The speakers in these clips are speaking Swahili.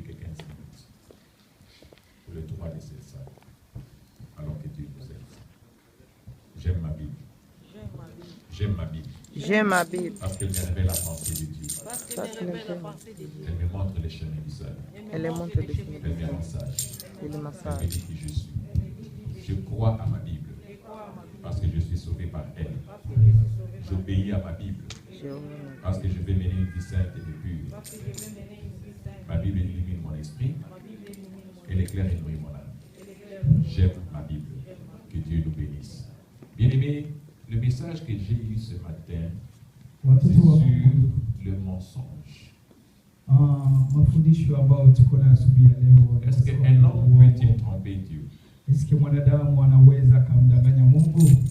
plus que 15 minutes. Pour le 3 de cette salle. Alors que Dieu nous aide. J'aime ma Bible. J'aime ma Bible. J'aime ma Bible. Parce qu'elle me révèle la pensée de Dieu. Elle me montre les chemins du salut. Elle me montre les chemins. Elle me rend sage. Elle me Elle me massage. dit qui je suis. Je crois à ma Bible. Parce que je suis sauvé par elle. J'obéis à ma Bible. Parce que je vais mener une vie sainte et pure. Ma Bible illumine mon esprit. Elle éclaire et nourrit mon âme. J'aime ma Bible. Que Dieu nous bénisse. Bien-aimés, le message que j'ai eu ce matin, c'est sur le mensonge. Est-ce qu'un homme peut-il tromper Dieu?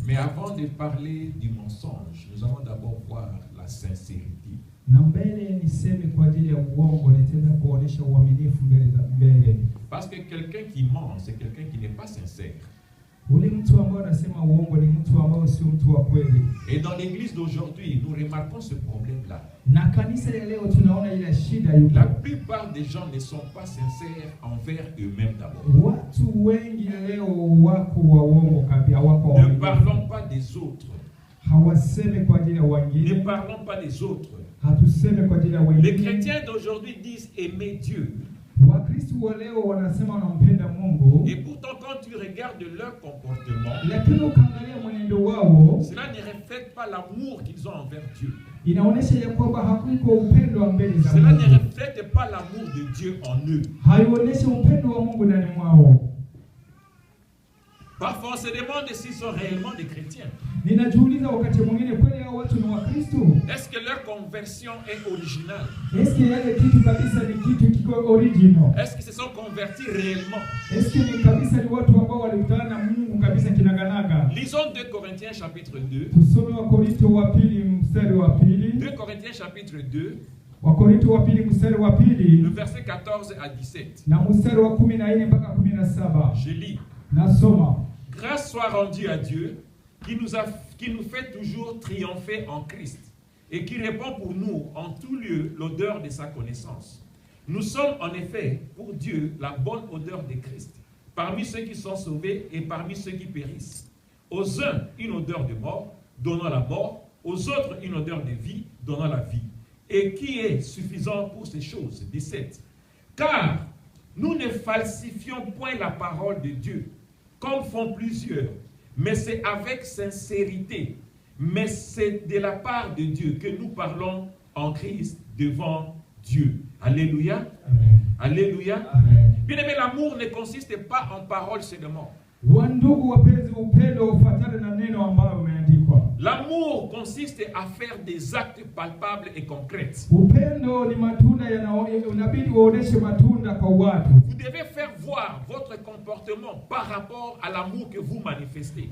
Mais avant de parler du mensonge, nous allons d'abord voir la sincérité. Parce que quelqu'un qui ment, c'est quelqu'un qui n'est pas sincère. Et dans l'église d'aujourd'hui, nous remarquons ce problème-là. La plupart des gens ne sont pas sincères envers eux-mêmes d'abord. Ne parlons pas des autres. Ne parlons pas des autres. Les chrétiens d'aujourd'hui disent aimer Dieu. Et pourtant, quand tu regardes leur comportement, cela ne reflète pas l'amour qu'ils ont envers Dieu. Cela ne reflète pas l'amour de Dieu en eux. Parfois, on se demande s'ils sont réellement des chrétiens. Est-ce que leur conversion est originale? Est-ce qu'ils se sont convertis réellement? Lisons 2 Corinthiens chapitre 2. 2 Corinthiens chapitre 2. Le verset 14 à 17. Je lis. Grâce soit rendue à Dieu qui nous fait toujours triompher en Christ et qui répand pour nous en tout lieu l'odeur de sa connaissance. Nous sommes en effet pour Dieu la bonne odeur de Christ parmi ceux qui sont sauvés et parmi ceux qui périssent. Aux uns une odeur de mort, donnant la mort, aux autres une odeur de vie, donnant la vie. Et qui est suffisant pour ces choses? 17. Car nous ne falsifions point la parole de Dieu, comme font plusieurs, mais c'est avec sincérité. Mais c'est de la part de Dieu que nous parlons en Christ devant Dieu. Alléluia. Amen. Alléluia. Amen. Bien aimé, l'amour ne consiste pas en paroles seulement. L'amour consiste à faire des actes palpables et concrets. Vous devez faire voir votre comportement par rapport à l'amour que vous manifestez.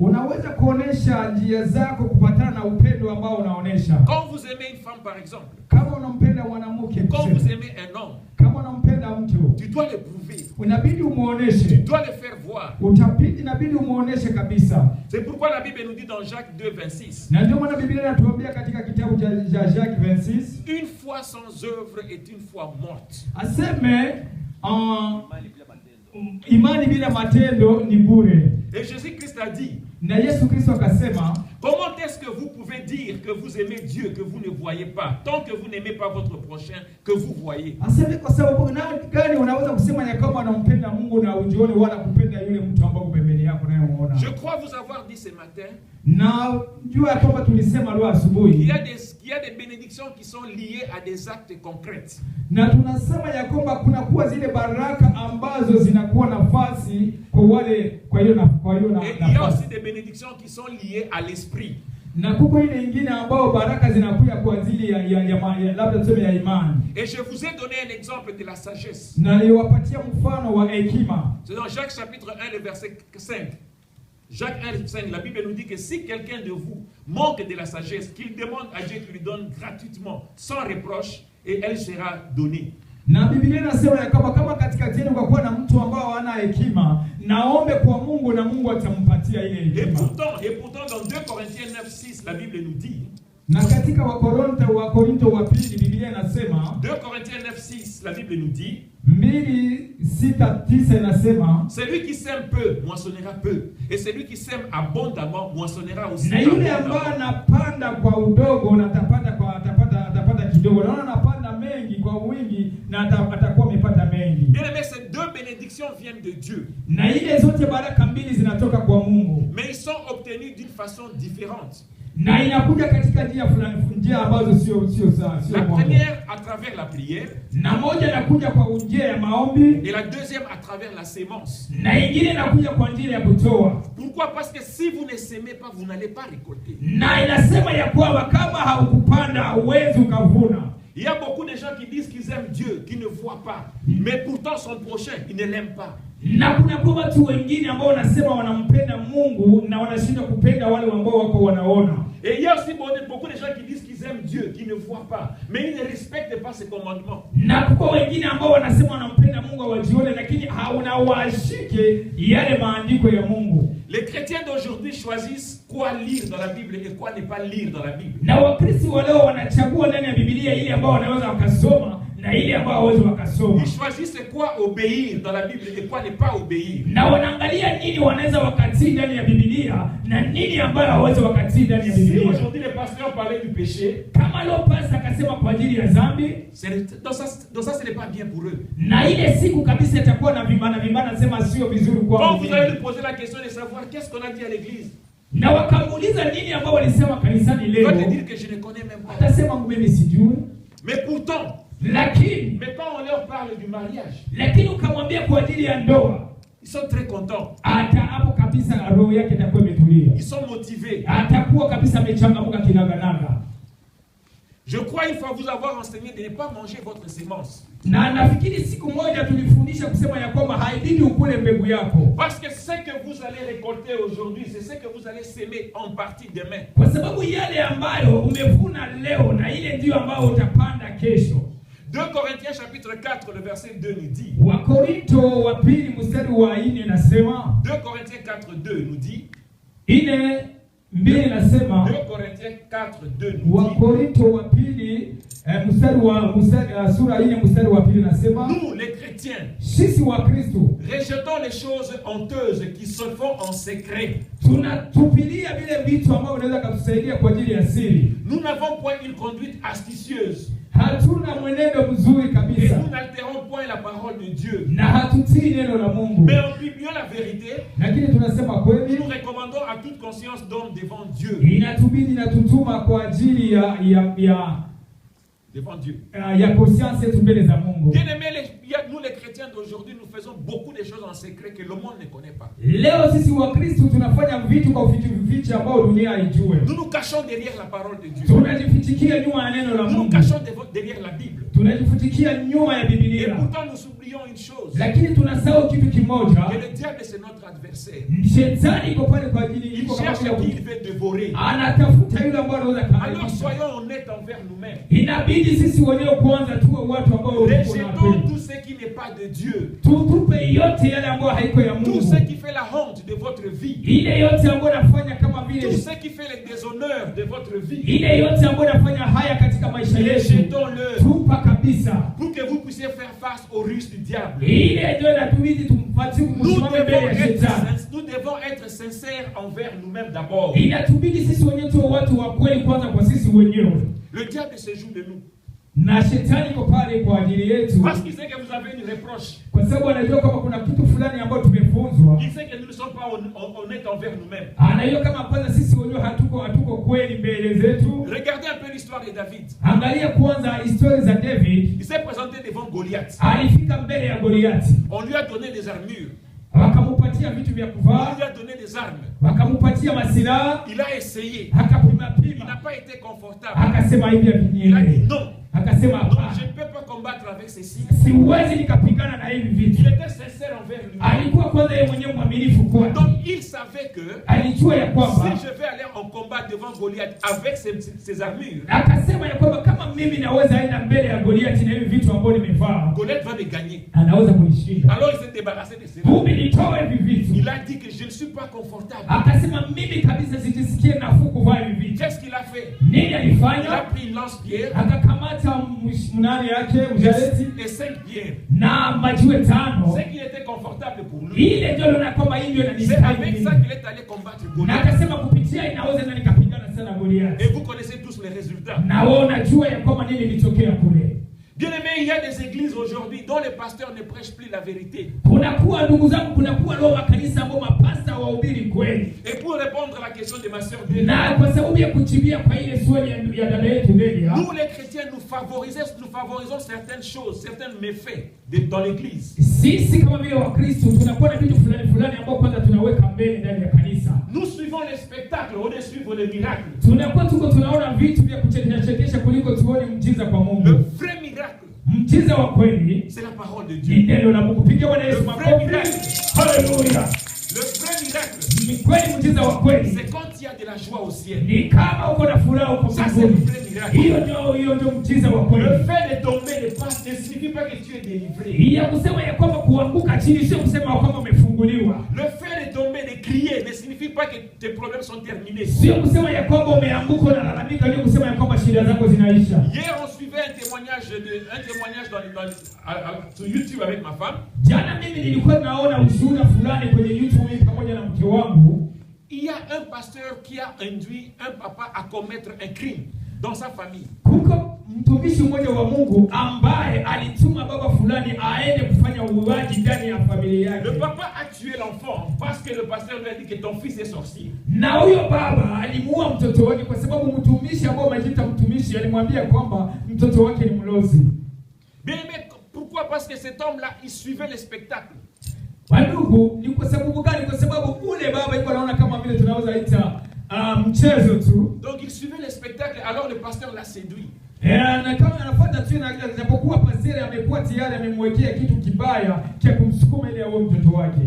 Quand vous aimez une femme par exemple, quand vous aimez un homme, tu dois le prouver. Tu dois le faire voir. C'est pourquoi la Bible nous dit dans Jacques 2, 26. Une foi sans œuvre est une foi morte. Et Jésus-Christ a dit, comment est-ce que vous pouvez dire que vous aimez Dieu que vous ne voyez pas, tant que vous n'aimez pas votre prochain que vous voyez? Je crois vous avoir dit ce matin qu'il y a des bénédictions qui sont liées à des actes concrets. Et il y a aussi des bénédictions qui sont liées à l'esprit. Et je vous ai donné un exemple de la sagesse. C'est dans Jacques chapitre 1, le verset 5. Jacques 1, 5, la Bible nous dit que si quelqu'un de vous manque de la sagesse, qu'il demande à Dieu qui lui donne gratuitement, sans reproche, et elle sera donnée. Et pourtant dans 2 Corinthiens 9, 6, la Bible nous dit, 2 Corinthiens 9, 6, la Bible nous dit, 6:9 inasema, celui qui sème peu moissonnera peu, et celui qui sème abondamment moissonnera aussi. Na yule ambaye anapanda kwa udogo na atapata kidogo. Na anapanda mengi kwa wingi na atakuwa amepata mengi. Bien aimé, ces deux bénédictions viennent de Dieu. Na ile zote baraka mbili zinatoka kwa Mungu. Mais ils sont obtenus d'une façon différente. Na inakuja katika njia ambazo sio sawa. La première à travers la prière, na moja inakuja kwa njia ya maombi, et la deuxième à travers la sémence. Na ingine inakuja kwa njia ya kutoa. Pourquoi? Parce que si vous ne sémez pas, vous n'allez pas récolter. Na inasema ya kwamba kama haukupanda hauwezi ukavuna. Il y a beaucoup de gens qui disent qu'ils aiment Dieu, qui ne voient pas, mais pourtant son prochain, ils ne l'aiment pas. Na kuna watu wengine ambao wanasema wanampenda Mungu na wanashindwa kupenda wale ambao wako wanaona. Et il y a aussi beaucoup de gens qui disent qu'ils aiment Dieu, qui ne voient pas, mais ils ne respectent pas ses commandements. Na kwa wengine ambao wanasema wanampenda Mungu wajione, lakini hawashike yale maandiko ya Mungu. Les chrétiens d'aujourd'hui choisissent quoi lire dans la Bible et quoi ne pas lire dans la Bible. Na Wakristo wa leo wanachagua ndani ya Biblia ile ambao wanaweza wakasoma na ile ambao hawezi wakasoma. Ils choisissent quoi obéir dans la Bible et quoi ne pas obéir. Na wanaangalia nini wanaweza wakatii ndani ya Biblia na nini ambayo hawezi wakatii ndani ya Biblia. Si aujourd'hui les pasteurs parlaient du péché, kama leo pastor akasema kwa ajili ya dhambi, donc ça ce n'est pas bien pour eux. Na ile siku kabisa itakuwa na vibana sema sio vizuri kwa wao. Quand vous allez lui poser la question de savoir qu'est-ce qu'on a dit à l'église, na wakamuuliza nini ambao walisema kanisani leo, il va te dire que je ne connais même pas. Atasema mimi sijui. Mais pourtant, mais quand on leur parle du mariage, lakini ukamwambia kwa ajili ya ndoa, ils sont très contents. Hata hapo kabisa roho yake itakuwa imetulia. Ils sont motivés. Atakuwa kabisa amechangamka kinaganaga. Je crois, une fois vous avoir enseigné de ne pas manger votre sémence. Na nafikiri siku moja tulifundisha kusema ya kwamba haibidi ukule mbegu yako. Parce que ce que vous allez récolter aujourd'hui, c'est ce que vous allez s'aimer en partie demain. Kwa sababu yale ambayo umevuna leo na ile ndio ambayo utapanda kesho. 2 Corinthiens chapitre 4 le verset 2 nous dit. Wakorinto wa pili mstari wa 4 nasema. 2 Corinthiens 4:2 nous dit. 4:2 nasema. 2 Corinthiens 4:2 nous dit. Wakorinto wa pili sura 4 mstari wa 2 nasema. Nous les chrétiens, sisi wa Kristo, rejetons les choses honteuses qui se font en secret. Tunatupilia vile vitu ambavyo vinaweza kutusaidia kwa ajili ya siri. Nous n'avons point une conduite astucieuse. Hatuna mwenendo mzuri kabisa. Et nous n'altérons point la parole de Dieu. Na hatutii neno la Mungu. Mais en publiant la vérité, lakini tunasema kweli, nous recommandons à toute conscience d'homme devant Dieu. Inatubidi na tutuma kwa ajili ya devant Dieu. Ya conscience yetu mbele za Mungu. Bien-aimés, nous les chrétiens d'aujourd'hui, nous faisons beaucoup de choses en secret que le monde ne connaît pas. Leo sisi wa Kristo tunafanya vitu kwa vitu ambao dunia haijui. Nous nous cachons derrière la parole de Dieu. Tunajifichikia nyuma ya neno la Mungu. Nous nous cachons derrière la Bible. Tunajifichikia nyuma ya Biblia. Et pourtant nous oublions une chose. Lakini tunasahau kitu kimoja. Que le diable c'est notre adversaire. Shetani yuko pale kwa ajili il cherche qui il veut dévorer. Anatafuta yule ambaye anaweza kumaliza. Alors soyons honnêtes envers nous-mêmes. Inabidi sisi wenyewe kwanza tuwe watu ambao rejetons tout ce qui n'est pas de Dieu. Tutupe yote yale ambayo haiko ya Mungu. Tout ce qui fait la honte de votre vie. Ile yote ambayo nafanya kama vile. Tout ce qui fait le déshonneur de votre vie. Ile yote ambayo nafanya haya katika maisha yetu. Rejetons-le. Tupa kabisa. Pour que vous puissiez faire face aux ruses du diable. Ile ndio inatubidi tumpatie msimame mbele ya shetani. Nous devons être sincères envers nous-mêmes d'abord. Inatubidi sisi wenyewe tuwe watu wa kweli kwanza kwa sisi wenyewe. Le diable se joue de nous. Na shetani iko pale kwa ajili yetu. Parce qu'il sait que vous avez une reproche. Kwa sababu anajua kama kuna kitu fulani ambacho tumefunzwa. Il sait que nous ne sommes pas honnêtes envers nous-mêmes. Anajua kama kwanza sisi wenyewe hatuko kweli mbele zetu. Regardez un peu l'histoire de David. Angalia kwanza historia za David. Il s'est présenté devant Goliath. Alifika mbele ya Goliath. On lui a donné des armures. Wakamupatia vitu vya kuvaa. On lui a donné des armes. Wakamupatia masilaha. Il a essayé. Akapima. Il n'a pas été confortable. Akasema hivi vinyele. Il a dit non. Akasema non, je ne peux pas combattre avec ceci. Siwezi nikapigana na hivi vitu. Il était sincère envers lui. Alikuwa kwanza yeye mwenyewe mwaminifu kwake. Donc il savait que alijua ya kwamba si je vais aller en combat devant Goliath avec ses armures. Akasema ya kwamba kama mimi naweza enda mbele ya Goliath na hivi vitu ambavyo nimevaa. Goliath va me gagner. Anaweza kunishinda. Alors il s'est débarrassé de ses armes. Il a dit que je ne suis pas confortable. Akasema mimi kabisa sijisikie nafuu kuvaa hivi vitu. Qu'est-ce qu'il a fait? Nini alifanya? Il a pris une lance lance-pierre akakamata mnani yake mjaleti et 5 pierres. na majiwe 5. Ce qui était confortable pour lui. Ile ndio na kwamba hii ndio C'est avec ça qu'il est allé combattre na Goliath. akasema kupitia inaweza na nikapigana sana Goliath. Et vous connaissez tous les résultats. Na wao unajua ya kwamba nini ilitokea kule. Bien-aimés, il y a des églises aujourd'hui dont les pasteurs ne prêchent plus la vérité. Kunakuwa ndugu zangu, kunakuwa leo makanisa ambao mapasta wahubiri kweli. Et pour répondre à la question de ma sœur, Na kwa sababu ya kuchibia kwa ile swali ya dada yetu Delia, nous les chrétiens nous favorisons certaines choses, certains méfaits dans l'église. Sisi kama vile Wakristo tunakuwa na vitu fulani ambao kwanza tunaweka mbele ndani ya kanisa. Nous suivons les spectacles au lieu de suivre les miracles. Tunakuwa tunaona vitu vya kuchekesha kuliko tuone mjiza kwa Mungu. Le vrai miracle, mjiza wa kweli, c'est la parole de Dieu. Ni neno la Mungu. Piga Bwana Yesu makofi. Haleluya. Le vrai miracle, ni kweli mjiza wa kweli, c'est quand il y a de la joie au ciel. Ni kama uko na furaha uko mbinguni. Hiyo ndio mjiza wa kweli. Le fait de tomber ne signifie pas que tu es délivré. Ya kusema ya kwamba kuanguka chini sio kusema kwamba umefunguliwa. Le fait de tomber, de crier ne signifie pas que tes problèmes sont terminés. Sio kusema ya kwamba umeanguka na lalamika, ndio kusema ya kwamba shida zako zinaisha. Hier on suivait un témoignage sur YouTube avec ma femme. Jana mimi nilikuwa naona ushuhuda fulani kwenye YouTube pamoja na mke wangu. Il y a un pasteur qui a induit un papa à commettre un crime dans sa famille. Kuko mtumishi mmoja wa Mungu ambaye alituma baba fulani aende kufanya uuaji ndani ya familia yake. Le papa a tué l'enfant parce que le pasteur lui a dit que ton fils est sorcier. Na huyo baba alimuua mtoto wake kwa sababu mtumishi ambao anajiita mtumishi alimwambia kwamba mtoto wake ni mlozi. Mais pourquoi? Parce que cet homme-là, il suivait les spectacles. Wandugu, ni kwa sababu gani? Kwa sababu ule baba yuko anaona kama vile tunaweza ita mchezo tu. Donc il suivait les spectacles, alors le pasteur l'a séduit. Na kama anafuata tu na japokuwa pasteur amekuwa tayari amemwekea kitu kibaya cha kumsukuma ile awe mtoto wake.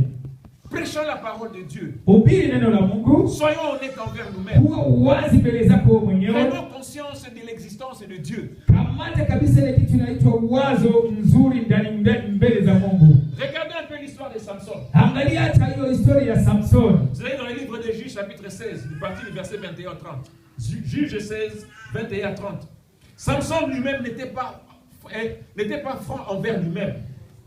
Prêchons la parole de Dieu. Hubiri neno la Mungu. Soyons honnêtes envers nous-mêmes. Kuwa uwazi mbele zako mwenyewe. Prenons conscience de l'existence de Dieu. Kamata kabisa ile kitu inaitwa uwazo mzuri ndani mbele za Mungu. Regardez un peu l'histoire de Samson. Angalia hata hiyo historia ya Samson. Vous allez dans le livre de Juges chapitre 16, du parti du verset 21 à 30. Juges 16, 21 à 30. Samson lui-même n'était pas franc envers lui-même.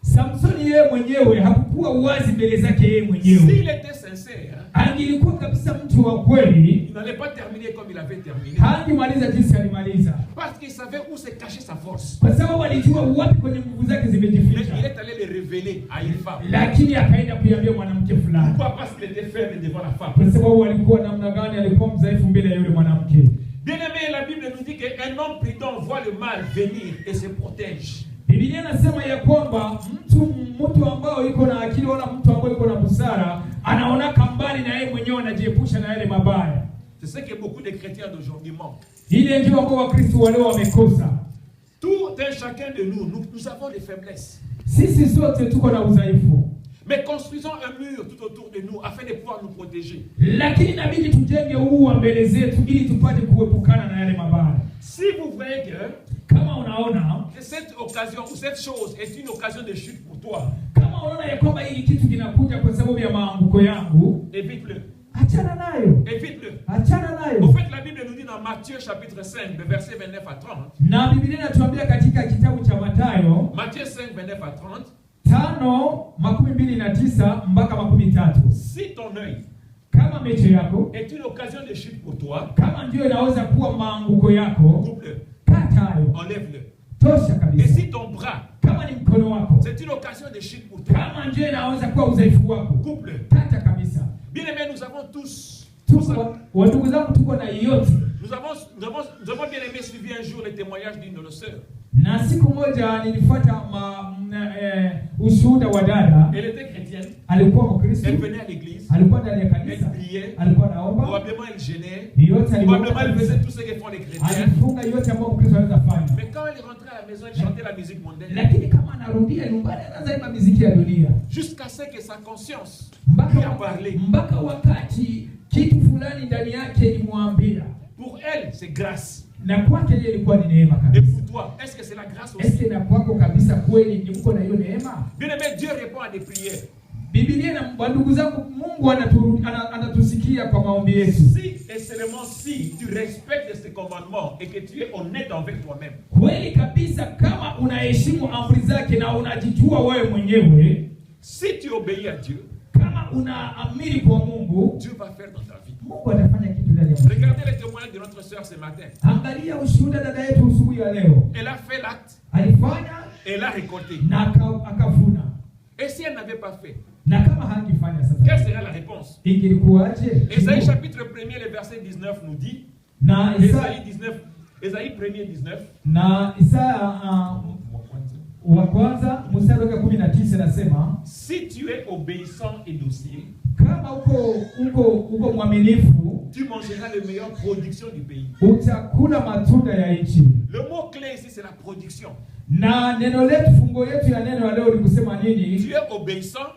Samson yeye mwenyewe hakuwa uwazi mbele zake yeye mwenyewe. S'il était sincère, angilikuwa kabisa mtu wa kweli, il n'allait pas terminer comme il avait terminé. Hangemaliza jinsi alimaliza. Parce qu'il savait où se cachait sa force. Kwa sababu alijua wapi kwenye nguvu zake zimejificha. Il est allé les révéler à une femme. Lakini akaenda kuiambia mwanamke fulani. Pourquoi? Parce qu'il était faible devant la femme. Kwa sababu alikuwa namna gani? Alikuwa mdhaifu mbele ya yule mwanamke. Bien-aimé, la Bible nous dit qu'un homme prudent voit le mal venir et se protège. Biblia inasema ya kwamba mtu ambao yuko na akili wala mtu ambao yuko na busara anaona kambali na yeye mwenyewe anajiepusha na yale mabaya. C'est ce que beaucoup de chrétiens d'aujourd'hui manquent. Ile ndio ambao Wakristo wale wamekosa. Tout un chacun de nous avons des faiblesses. Sisi sote tuko na udhaifu. Mais construisons un mur tout autour de nous afin de pouvoir nous protéger. Lakini inabidi tujenge ua mbele zetu ili tupate kuepukana na yale mabaya. Si vous voyez que kama unaona cette occasion ou cette chose est une occasion de chute pour toi, kama unaona ya kwamba hili kitu kinakuja kwa sababu ya maanguko yangu, évite-le. Achana nayo. Évite-le. Achana nayo. En fait, la Bible nous dit dans Matthieu chapitre 5, de verset 29 à 30. Na Biblia inatuambia katika kitabu cha Mathayo, Matthieu 5, 29 à 30. 5:29 mpaka 30. Si ton œil kama macho yako est une occasion de chute pour toi, kama ndio inaweza kuwa maanguko yako, coupe-le. Katayo. Enlève-le. Tosha kabisa. Et si ton bras, kama ni mkono wako, c'est une occasion de chute pour toi, kama ndio inaweza kuwa udhaifu wako, coupe-le. Kata kabisa. Bien aimé, nous avons tous Wandugu zangu tuko na yote. Nous avons bien aimé suivi un jour les témoignages d'une de nos sœurs. Na siku moja nilifuata ushuhuda wa dada. Elle était chrétienne. Alikuwa Mkristo. Elle venait à l'église. Alikuwa ndani ya kanisa. Elle priait. Alikuwa naomba. Probablement elle gênait. Probablement elle faisait tout ce que font les chrétiens. Alifunga yote ambayo Mkristo anaweza fanya. Mais quand elle rentrait à la maison, elle chantait la musique mondaine. Lakini kama anarudia nyumbani anaanza imba muziki ya dunia. Jusqu'à ce que sa conscience lui a parlé. Mpaka wakati kitu fulani ndani yake ilimwambia. Pour elle, c'est grâce. Na kwake yeye ilikuwa ni neema kabisa. Et pour toi, est-ce que c'est la grâce aussi? Est-ce que na kwako kabisa kweli ni uko na hiyo neema? Bien aimé, Dieu répond à des prières. Biblia na ndugu zangu, Mungu anatusikia kwa maombi yetu. Si et seulement si tu respectes ces commandements et que tu es honnête envers toi-même. Kweli kabisa, kama unaheshimu amri zake na unajijua wewe mwenyewe, si tu obéis à Dieu, kama unaamini kwa Mungu, Dieu va faire dans ta vie. Mungu atafanya kitu ndani ya maisha. Regardez les témoignages de notre sœur ce matin. Angalia ushuhuda dada yetu asubuhi ya leo. Elle a fait l'acte, Alifanya elle a récolté. na akavuna. Et si elle n'avait pas fait, Na kama hangefanya quelle sasa, sera la réponse? ingekuwaje? Ésaïe chapitre 1er, le verset 19 nous dit, Na Ésaïe 1er 19, na Isaya wa kwanza mstari wa 19 nasema, si tu es obéissant et docile, kama uko mwaminifu, tu mangeras les meilleures productions du pays. utakula matunda ya nchi. Le mot clé ici, c'est la production. Na neno letu, fungo yetu ya neno leo ni kusema nini? Tu es obéissant,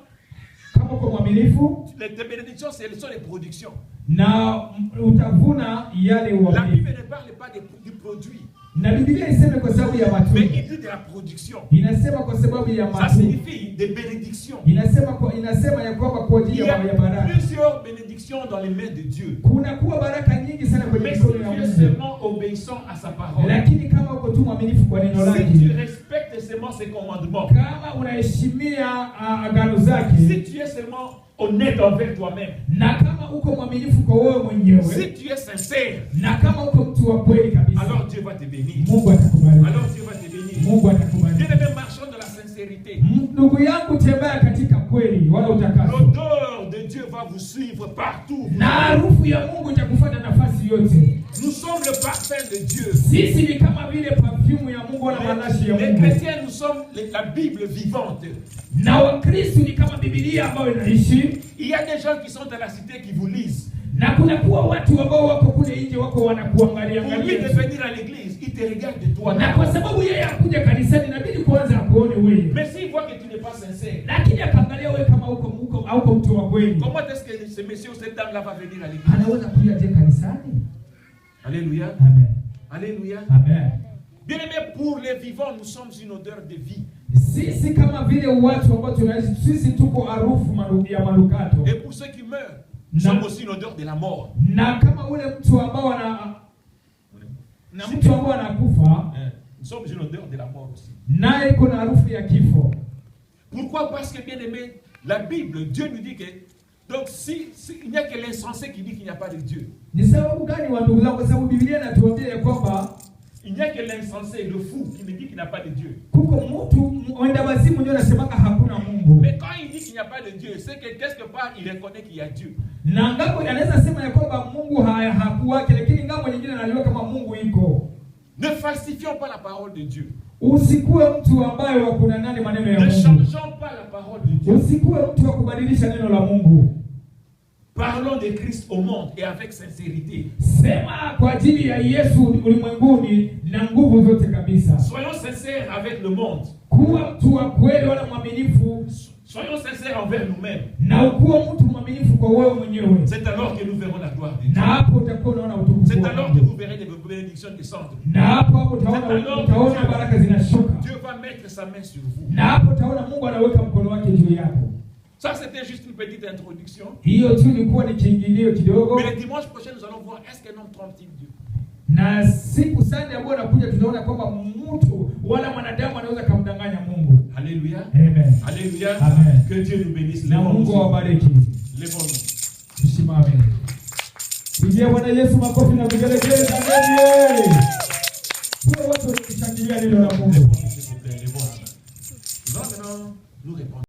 Kama uko mwaminifu, tes bénédictions, ce sont les productions. na utavuna yale La uaminifu. Bible ne parle pas du produit, Na Biblia iseme kwa sababu ya mais matunda. il dit de la production. Inasema kwa sababu ya Ça matunda. signifie des bénédictions. Inasema ya kwamba kwa ajili Il y a ya baraka. plusieurs bénédictions dans les mains de Dieu. Kuna kuwa baraka nyingi sana kwenye Mais si mikono tu ya es Mungu. seulement obéissant à sa parole, Lakini kama uko tu mwaminifu kwa neno si tu lake, respectes seulement ses commandements, kama unaheshimia agano zake, si tu es seulement honnête envers toi-même, na kama uko mwaminifu kwa wewe mwenyewe, si tu es sincère, na kama uko mtu wa kweli kabisa, alors Dieu va te bénir. Mungu atakubariki. Alors Dieu va te bénir. Mungu atakubariki. Bien-aimés, marchons dans la sincérité. Ndugu yangu, tembea katika kweli wala utakaso. L'odeur de Dieu va vous suivre partout. Na harufu ya Mungu itakufuata nafasi yote. Nous sommes le parfum de Dieu. Sisi ni kama vile perfume ya Mungu na marashi ya Les Mungu. chrétiens, nous sommes la Bible vivante. Na Wakristo ni kama Biblia ambayo inaishi. Il y a des gens qui sont dans la cité qui vous lisent. Na kuna kuwa watu ambao wako kule nje wako wanakuangalia Pour lui de venir à l'église, il te regarde de toi. Na kwa sababu yeye akuja kanisani inabidi kwanza akuone wewe. Mais s'il voit que tu n'es pas sincère, Lakini akaangalia wewe kama uko mtu wa kweli. comment est-ce que ce monsieur ou cette dame-là va venir à l'église? Anaweza kuja je kanisani? Alléluia. Amen. Alléluia. Amen. Bien aimé, pour les vivants, nous sommes une odeur de vie. Sisi kama vile watu ambao tunaishi, sisi tuko harufu ya manukato. Et pour ceux qui meurent, nous sommes aussi une odeur de la mort. Na kama ule mtu ambao anakufa, nous sommes une odeur de la mort aussi. Naye iko na harufu ya kifo. Pourquoi? Parce que bien aimé, la Bible, Dieu nous dit que donc il n'y a que l'insensé qui dit qu'il n'y a pas de Dieu. Ni sababu gani wa ndugu zangu? Kwa sababu Biblia inatuambia kwamba il n'y a que l'insensé, le fou, qui me dit qu'il n'y a pas de Dieu. Kuko mtu mwenda wazimu ndio anasemanga hakuna Mungu. Mais quand il dit qu'il n'y a pas de Dieu, c'est que quelque part il reconnaît qu'il y a Dieu. Na ngapo anaweza sema ya kwamba Mungu hakuwake, lakini ngambo nyingine anajua kama Mungu iko. Ne falsifions pas la parole de Dieu. Usikuwe mtu ambaye wakuna nani maneno ya Ne Mungu. changeons pas la parole de Dieu. Usikuwe mtu wa kubadilisha neno la Mungu. Parlons de Christ au monde et avec sincérité. Sema kwa ajili ya Yesu ulimwenguni na nguvu zote kabisa. Soyons sincères avec le monde. Kuwa mtu wa kweli wala mwaminifu. Soyons sincères envers nous-mêmes. Na ukuwa mtu mwaminifu kwa wewe mwenyewe. C'est alors que nous verrons la gloire de Dieu. Na hapo utakuwa unaona utukufu. C'est alors que vous verrez les bénédictions descendre. Na hapo utaona baraka zinashuka. Dieu va mettre sa main sur vous. Na hapo utaona Mungu anaweka mkono wake juu yako. Ça, c'était juste une petite introduction. Hiyo tu ilikuwa ni kiingilio kidogo. Mais le dimanche prochain, nous allons voir est-ce qu'un homme trompe-t-il Dieu. Na siku Sunday ambayo nakuja tunaona kwamba mtu wala mwanadamu anaweza kumdanganya Mungu. Alléluia. Amen. Alléluia. Amen. Que Dieu nous bénisse. Na Mungu awabariki. Levons-nous. Tusimame. Pigia Bwana Yesu makofi na vigelegele za mbele. Kwa watu wakishangilia neno la Mungu. Nous allons maintenant nous répondre.